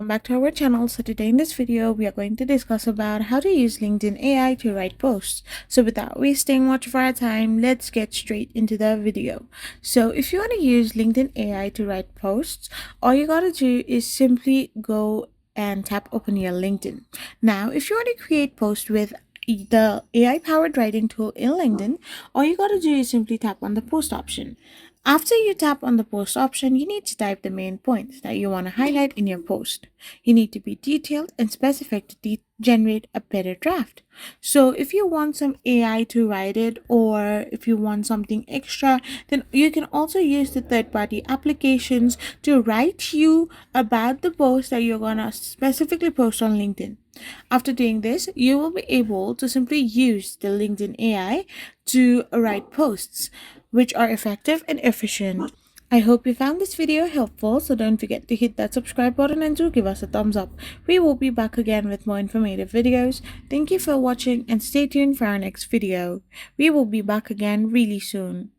welcome back to our channel. So today in this video we are going to discuss about how to use LinkedIn AI to write posts. So without wasting much of our time, let's get straight into the video. So if you want to use LinkedIn AI to write posts, all you gotta do is simply go and tap open your LinkedIn. Now if you want to create posts with the AI powered writing tool in LinkedIn, all you gotta do is simply tap on the post option. After you tap on the post option, you need to type the main points that you want to highlight in your post. You need to be detailed and specific to generate a better draft. So if you want some AI to write it, or if you want something extra, then you can also use the third-party applications to write you about the post that you're gonna specifically post on LinkedIn. After doing this, you will be able to simply use the LinkedIn AI to write posts, which are effective and efficient. I hope you found this video helpful, so don't forget to hit that subscribe button and do give us a thumbs up. We will be back again with more informative videos. Thank you for watching and stay tuned for our next video. We will be back again really soon.